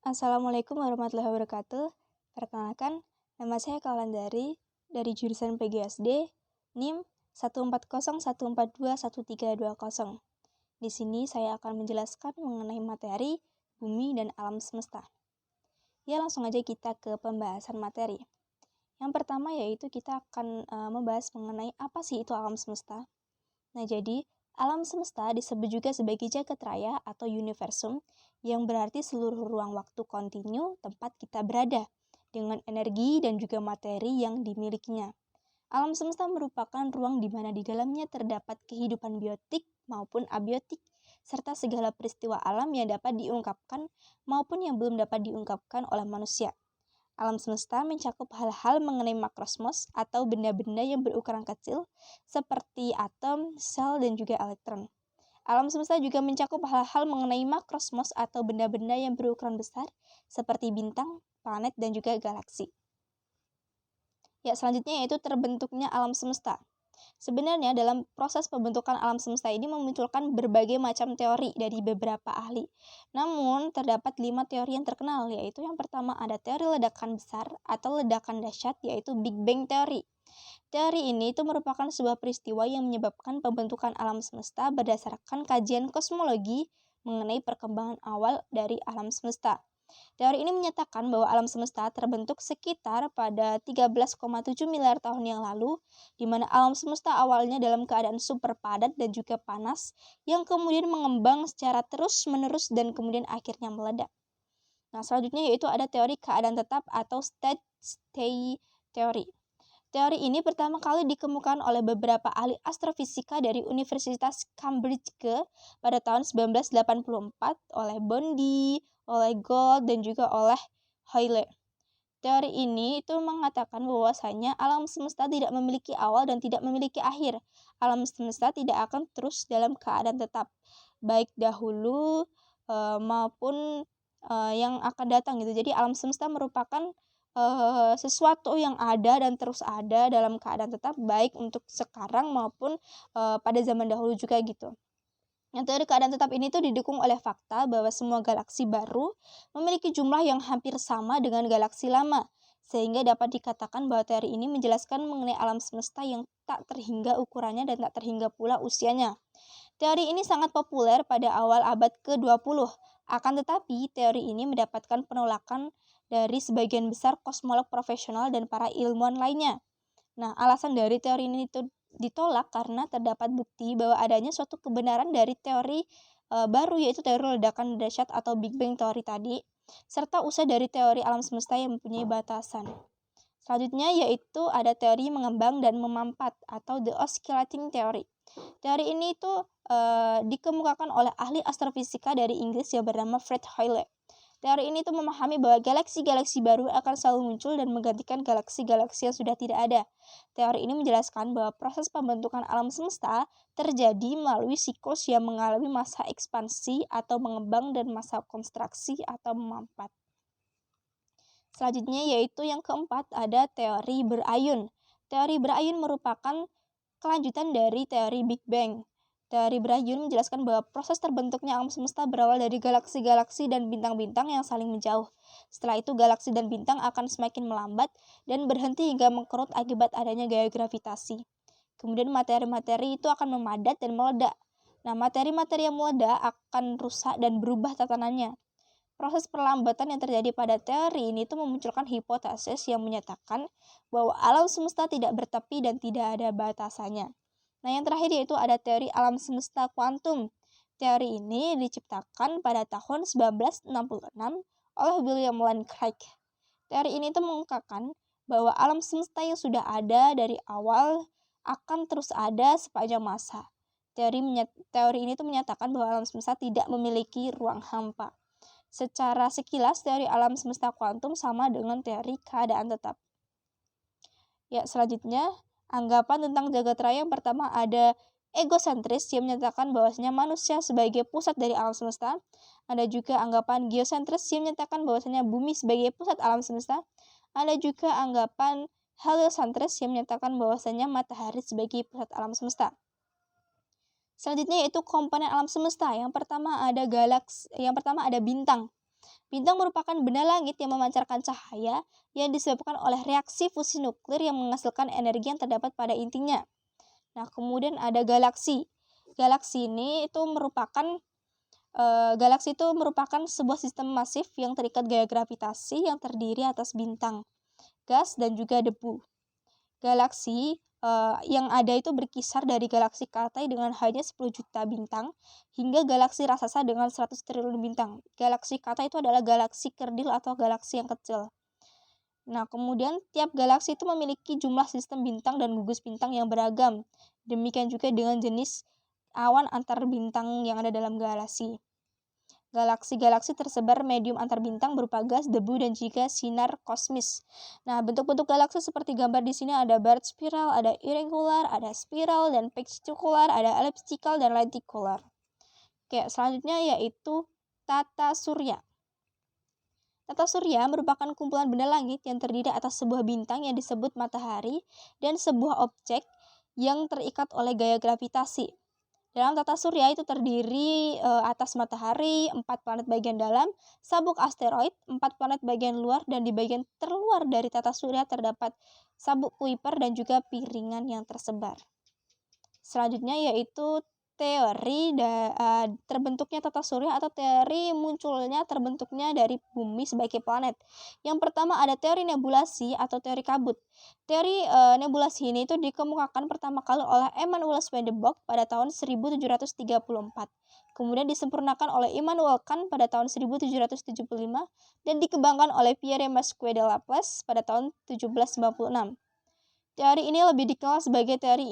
Assalamualaikum warahmatullahi wabarakatuh. Perkenalkan, nama saya Kaulandari dari jurusan PGSD, NIM 14014211320. Di sini saya akan menjelaskan mengenai materi bumi dan alam semesta. Ya, langsung aja kita ke pembahasan materi. Yang pertama yaitu kita akan membahas mengenai apa sih itu alam semesta. Nah, jadi alam semesta disebut juga sebagai jagat raya atau universum, yang berarti seluruh ruang waktu kontinu tempat kita berada, dengan energi dan juga materi yang dimilikinya. Alam semesta merupakan ruang di mana di dalamnya terdapat kehidupan biotik maupun abiotik, serta segala peristiwa alam yang dapat diungkapkan maupun yang belum dapat diungkapkan oleh manusia. Alam semesta mencakup hal-hal mengenai makrosmos atau benda-benda yang berukuran kecil seperti atom, sel, dan juga elektron. Alam semesta juga mencakup hal-hal mengenai makrosmos atau benda-benda yang berukuran besar seperti bintang, planet, dan juga galaksi. Ya, selanjutnya yaitu terbentuknya alam semesta. Sebenarnya dalam proses pembentukan alam semesta ini memunculkan berbagai macam teori dari beberapa ahli. Namun, terdapat 5 teori yang terkenal, yaitu yang pertama ada teori ledakan besar atau ledakan dahsyat, yaitu Big Bang Theory. Teori ini itu merupakan sebuah peristiwa yang menyebabkan pembentukan alam semesta berdasarkan kajian kosmologi mengenai perkembangan awal dari alam semesta. Teori ini menyatakan bahwa alam semesta terbentuk sekitar pada 13,7 miliar tahun yang lalu, di mana alam semesta awalnya dalam keadaan super padat dan juga panas, yang kemudian mengembang secara terus-menerus dan kemudian akhirnya meledak. Nah, selanjutnya yaitu ada teori keadaan tetap atau state theory. Teori ini pertama kali dikemukakan oleh beberapa ahli astrofisika dari Universitas Cambridge pada tahun 1984 oleh Bondi, oleh Gould, dan juga oleh Hoyle. Teori ini itu mengatakan bahwasanya alam semesta tidak memiliki awal dan tidak memiliki akhir. Alam semesta tidak akan terus dalam keadaan tetap, baik dahulu maupun yang akan datang gitu. Jadi alam semesta merupakan sesuatu yang ada dan terus ada dalam keadaan tetap, baik untuk sekarang maupun pada zaman dahulu juga gitu. Yang teori keadaan tetap ini tuh didukung oleh fakta bahwa semua galaksi baru memiliki jumlah yang hampir sama dengan galaksi lama, sehingga dapat dikatakan bahwa teori ini menjelaskan mengenai alam semesta yang tak terhingga ukurannya dan tak terhingga pula usianya. Teori ini sangat populer pada awal abad ke-20, akan tetapi teori ini mendapatkan penolakan dari sebagian besar kosmolog profesional dan para ilmuwan lainnya. Nah, alasan dari teori ini itu ditolak karena terdapat bukti bahwa adanya suatu kebenaran dari teori baru, yaitu teori ledakan dahsyat atau Big Bang Theory tadi, serta usaha dari teori alam semesta yang mempunyai batasan. Selanjutnya yaitu ada teori mengembang dan memampat atau the oscillating theory. Teori ini itu dikemukakan oleh ahli astrofisika dari Inggris yang bernama Fred Hoyle. Teori ini tuh memahami bahwa galaksi-galaksi baru akan selalu muncul dan menggantikan galaksi-galaksi yang sudah tidak ada. Teori ini menjelaskan bahwa proses pembentukan alam semesta terjadi melalui siklus yang mengalami masa ekspansi atau mengembang dan masa konstruksi atau memampat. Selanjutnya yaitu yang keempat ada teori berayun. Teori berayun merupakan kelanjutan dari teori Big Bang. Teori berayun menjelaskan bahwa proses terbentuknya alam semesta berawal dari galaksi-galaksi dan bintang-bintang yang saling menjauh. Setelah itu galaksi dan bintang akan semakin melambat dan berhenti hingga mengkerut akibat adanya gaya gravitasi. Kemudian materi-materi itu akan memadat dan meledak. Nah, materi-materi yang meledak akan rusak dan berubah tatanannya. Proses perlambatan yang terjadi pada teori ini tuh memunculkan hipotesis yang menyatakan bahwa alam semesta tidak bertepi dan tidak ada batasannya. Nah, yang terakhir yaitu ada teori alam semesta kuantum. Teori ini diciptakan pada tahun 1966 oleh William Lane Craig. Teori ini tuh mengungkapkan bahwa alam semesta yang sudah ada dari awal akan terus ada sepanjang masa. Teori ini tuh menyatakan bahwa alam semesta tidak memiliki ruang hampa. Secara sekilas, teori alam semesta kuantum sama dengan teori keadaan tetap. Ya, selanjutnya, anggapan tentang jagat raya yang pertama ada egosentris yang menyatakan bahwasanya manusia sebagai pusat dari alam semesta. Ada juga anggapan geosentris yang menyatakan bahwasanya bumi sebagai pusat alam semesta. Ada juga anggapan heliosentris yang menyatakan bahwasanya matahari sebagai pusat alam semesta. Selanjutnya yaitu komponen alam semesta. Yang pertama ada bintang. Bintang merupakan benda langit yang memancarkan cahaya yang disebabkan oleh reaksi fusi nuklir yang menghasilkan energi yang terdapat pada intinya. Nah, kemudian ada galaksi. Galaksi ini itu merupakan Galaksi itu merupakan sebuah sistem masif yang terikat gaya gravitasi yang terdiri atas bintang, gas, dan juga debu. Galaksi yang ada itu berkisar dari galaksi Kaltei dengan hanya 10 juta bintang hingga galaksi raksasa dengan 100 triliun bintang. Galaksi Kaltei itu adalah galaksi kerdil atau galaksi yang kecil. Nah, kemudian tiap galaksi itu memiliki jumlah sistem bintang dan gugus bintang yang beragam. Demikian juga dengan jenis awan antar bintang yang ada dalam galaksi. Galaksi-galaksi tersebar medium antar bintang berupa gas, debu, dan juga sinar kosmis. Nah, bentuk-bentuk galaksi seperti gambar di sini ada Barth spiral, ada irregular, ada spiral, dan pachycular, ada elliptical, dan lenticular. Oke, selanjutnya yaitu tata surya. Tata surya merupakan kumpulan benda langit yang terdiri atas sebuah bintang yang disebut matahari dan sebuah objek yang terikat oleh gaya gravitasi. Dalam tata surya itu terdiri atas matahari, 4 planet bagian dalam, sabuk asteroid, 4 planet bagian luar, dan di bagian terluar dari tata surya terdapat sabuk Kuiper dan juga piringan yang tersebar. Selanjutnya yaitu teori terbentuknya tata surya atau teori munculnya terbentuknya dari bumi sebagai planet. Yang pertama ada teori nebulasi atau teori kabut. Teori nebulasi ini itu dikemukakan pertama kali oleh Emanuel Swedenborg pada tahun 1734. Kemudian disempurnakan oleh Immanuel Kant pada tahun 1775 dan dikembangkan oleh Pierre Masque de Laplace pada tahun 1796. Teori ini lebih dikenal sebagai teori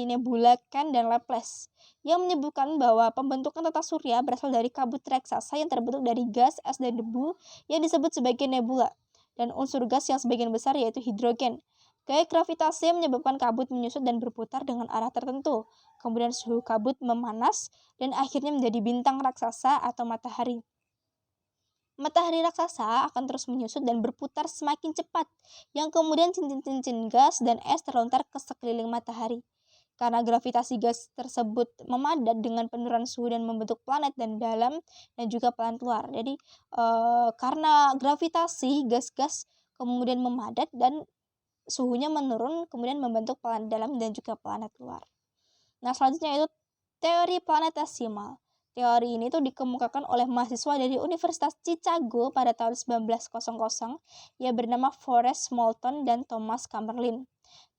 nebula Kant dan Laplace, yang menyebutkan bahwa pembentukan tata surya berasal dari kabut raksasa yang terbentuk dari gas, es, dan debu yang disebut sebagai nebula, dan unsur gas yang sebagian besar yaitu hidrogen. Gaya gravitasi menyebabkan kabut menyusut dan berputar dengan arah tertentu. Kemudian suhu kabut memanas dan akhirnya menjadi bintang raksasa atau matahari. Matahari raksasa akan terus menyusut dan berputar semakin cepat, yang kemudian cincin-cincin gas dan es terlontar ke sekeliling matahari. Karena gravitasi gas tersebut memadat dengan penurunan suhu dan membentuk planet dan dalam dan juga planet luar. Jadi karena gravitasi gas-gas kemudian memadat dan suhunya menurun kemudian membentuk planet dalam dan juga planet luar. Nah, selanjutnya itu teori planetesimal. Teori ini tuh dikemukakan oleh mahasiswa dari Universitas Chicago pada tahun 1900 yang bernama Forrest Moulton dan Thomas Kammerlin.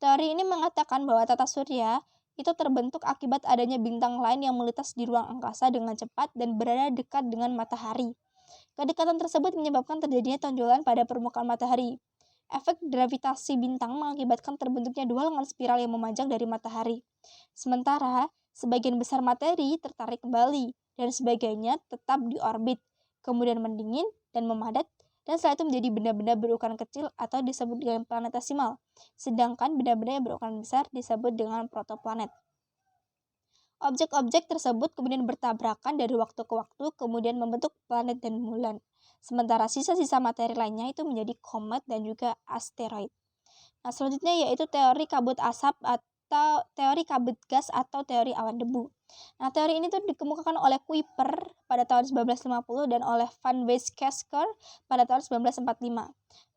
Teori ini mengatakan bahwa tata surya itu terbentuk akibat adanya bintang lain yang melintas di ruang angkasa dengan cepat dan berada dekat dengan matahari. Kedekatan tersebut menyebabkan terjadinya tonjolan pada permukaan matahari. Efek gravitasi bintang mengakibatkan terbentuknya dua lengan spiral yang memanjang dari matahari. Sementara, sebagian besar materi tertarik kembali dan sebagainya tetap di orbit, kemudian mendingin dan memadat, dan setelah itu menjadi benda-benda berukuran kecil atau disebut dengan planetesimal, sedangkan benda-benda yang berukuran besar disebut dengan protoplanet. Objek-objek tersebut kemudian bertabrakan dari waktu ke waktu, kemudian membentuk planet dan bulan. Sementara sisa-sisa materi lainnya itu menjadi komet dan juga asteroid. Nah, selanjutnya yaitu teori kabut asap atau teori kabut gas atau teori awan debu. Nah, teori ini tuh dikemukakan oleh Kuiper pada tahun 1950 dan oleh Van Weizsäcker pada tahun 1945.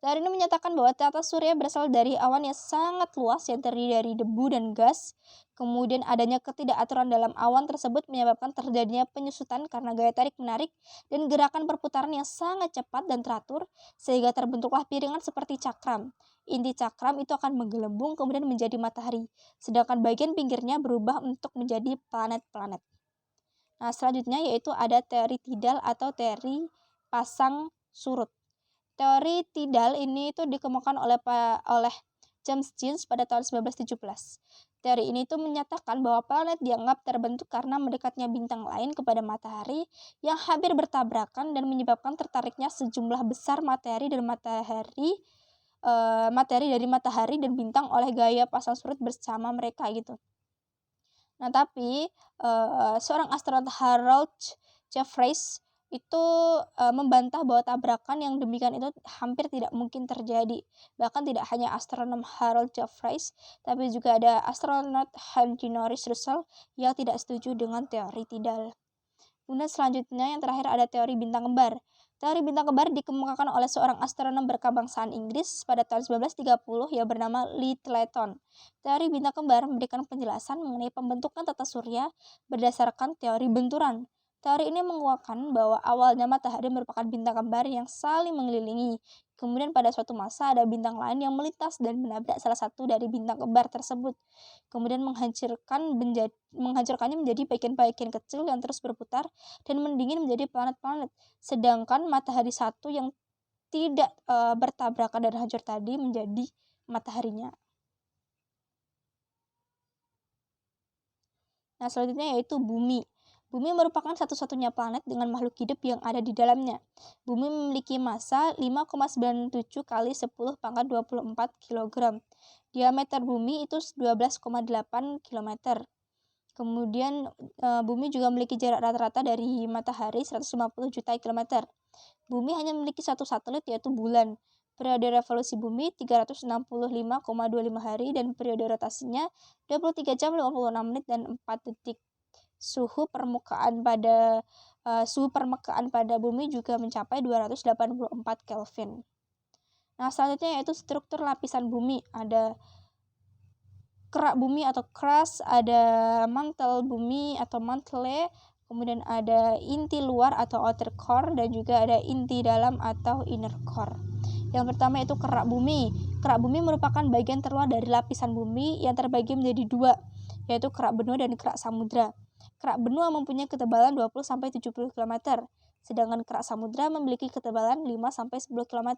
Teori ini menyatakan bahwa tata surya berasal dari awan yang sangat luas yang terdiri dari debu dan gas. Kemudian adanya ketidakaturan dalam awan tersebut menyebabkan terjadinya penyusutan karena gaya tarik-menarik dan gerakan perputaran yang sangat cepat dan teratur sehingga terbentuklah piringan seperti cakram. Inti cakram itu akan menggelembung kemudian menjadi matahari, sedangkan bagian pinggirnya berubah untuk menjadi planet-planet. Nah, selanjutnya yaitu ada teori tidal atau teori pasang surut. Teori tidal ini itu dikemukakan oleh James Jeans pada tahun 1917. Teori ini tuh menyatakan bahwa planet dianggap terbentuk karena mendekatnya bintang lain kepada matahari yang hampir bertabrakan dan menyebabkan tertariknya sejumlah besar materi dari matahari dan bintang oleh gaya pasang surut bersama mereka gitu. Nah, tapi seorang astronom Harold Jeffreys itu membantah bahwa tabrakan yang demikian itu hampir tidak mungkin terjadi. Bahkan tidak hanya astronom Harold Jeffreys, tapi juga ada astronot Henry Norris Russell yang tidak setuju dengan teori tidal. Kemudian selanjutnya yang terakhir ada teori bintang kembar. Teori bintang kembar dikemukakan oleh seorang astronom berkebangsaan Inggris pada tahun 1930 yang bernama Lyttelton. Teori bintang kembar memberikan penjelasan mengenai pembentukan tata surya berdasarkan teori benturan. Teori ini menguatkan bahwa awalnya matahari merupakan bintang kembar yang saling mengelilingi. Kemudian pada suatu masa ada bintang lain yang melintas dan menabrak salah satu dari bintang kembar tersebut. Kemudian menghancurkannya menjadi bagian-bagian kecil yang terus berputar dan mendingin menjadi planet-planet. Sedangkan matahari satu yang tidak bertabrakan dan hancur tadi menjadi mataharinya. Nah, selanjutnya yaitu bumi. Bumi merupakan satu-satunya planet dengan makhluk hidup yang ada di dalamnya. Bumi memiliki massa 5,97 kali 10 pangkat 24 kg. Diameter bumi itu 12,8 km. Kemudian bumi juga memiliki jarak rata-rata dari matahari 150 juta kilometer. Bumi hanya memiliki satu satelit yaitu bulan. Periode revolusi bumi 365,25 hari dan periode rotasinya 23 jam 56 menit dan 4 detik. Suhu permukaan pada bumi juga mencapai 284 Kelvin. Nah, selanjutnya yaitu struktur lapisan bumi. Ada kerak bumi atau crust, ada mantel bumi atau mantle, kemudian ada inti luar atau outer core, dan juga ada inti dalam atau inner core. Yang pertama itu kerak bumi. Kerak bumi merupakan bagian terluar dari lapisan bumi yang terbagi menjadi dua, yaitu kerak benua dan kerak samudra. Kerak benua mempunyai ketebalan 20-70 km, sedangkan kerak samudra memiliki ketebalan 5-10 km.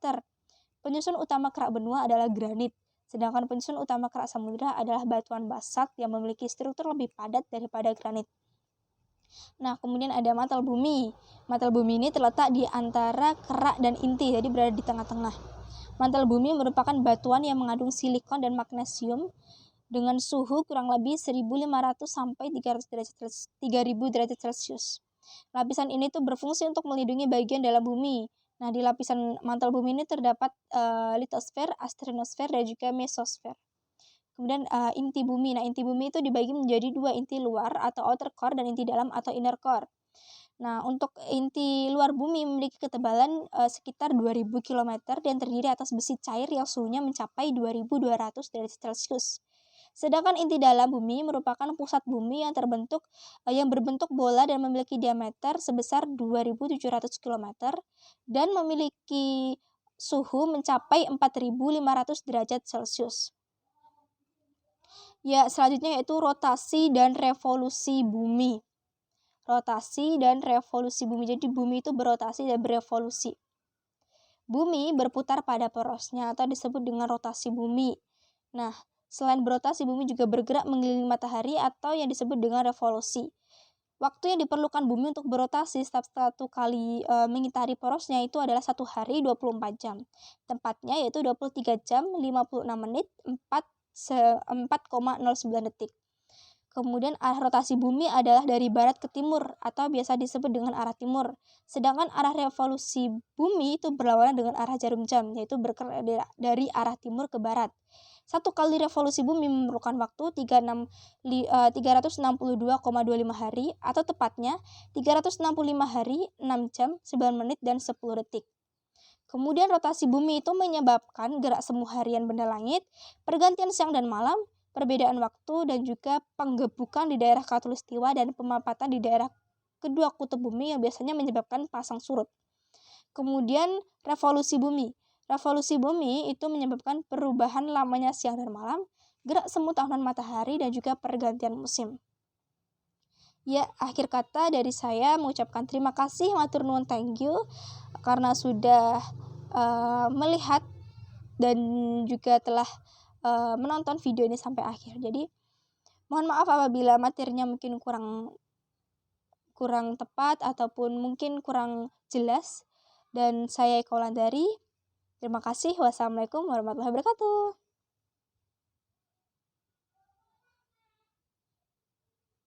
Penyusun utama kerak benua adalah granit, sedangkan penyusun utama kerak samudra adalah batuan basalt yang memiliki struktur lebih padat daripada granit. Nah, kemudian ada mantel bumi. Mantel bumi ini terletak di antara kerak dan inti, jadi berada di tengah-tengah. Mantel bumi merupakan batuan yang mengandung silikon dan magnesium dengan suhu kurang lebih 1500 sampai 3000 derajat Celcius. Lapisan ini tuh berfungsi untuk melindungi bagian dalam bumi. Nah, di lapisan mantel bumi ini terdapat litosfer, astronosfer, dan juga mesosfer. Kemudian inti bumi. Nah, inti bumi itu dibagi menjadi dua, inti luar atau outer core dan inti dalam atau inner core. Nah, untuk inti luar bumi memiliki ketebalan sekitar 2000 km dan terdiri atas besi cair yang suhunya mencapai 2200 derajat Celcius. Sedangkan inti dalam bumi merupakan pusat bumi yang berbentuk bola dan memiliki diameter sebesar 2700 km dan memiliki suhu mencapai 4500 derajat Celcius. Ya, selanjutnya yaitu rotasi dan revolusi bumi. Rotasi dan revolusi bumi. Jadi bumi itu berotasi dan berevolusi. Bumi berputar pada porosnya atau disebut dengan rotasi bumi. Nah, selain berotasi, bumi juga bergerak mengelilingi matahari atau yang disebut dengan revolusi. Waktu yang diperlukan bumi untuk berotasi setiap satu kali mengitari porosnya itu adalah 1 hari 24 jam. Tempatnya yaitu 23 jam 56 menit 4,09 detik. Kemudian arah rotasi bumi adalah dari barat ke timur atau biasa disebut dengan arah timur. Sedangkan arah revolusi bumi itu berlawanan dengan arah jarum jam, yaitu bergerak dari arah timur ke barat. Satu kali revolusi bumi memerlukan waktu 362,25 hari atau tepatnya 365 hari, 6 jam, 9 menit, dan 10 detik. Kemudian rotasi bumi itu menyebabkan gerak semu harian benda langit, pergantian siang dan malam, perbedaan waktu, dan juga penggebukan di daerah khatulistiwa dan pemapatan di daerah kedua kutub bumi yang biasanya menyebabkan pasang surut. Kemudian revolusi bumi. Revolusi bumi itu menyebabkan perubahan lamanya siang dan malam, gerak semu tahunan matahari, dan juga pergantian musim. Ya, akhir kata dari saya mengucapkan terima kasih, matur nuwun, thank you, karena sudah melihat dan juga telah menonton video ini sampai akhir. Jadi, mohon maaf apabila materinya mungkin kurang tepat ataupun mungkin kurang jelas. Dan saya Eka Wulandari. Terima kasih. Wassalamualaikum warahmatullahi wabarakatuh.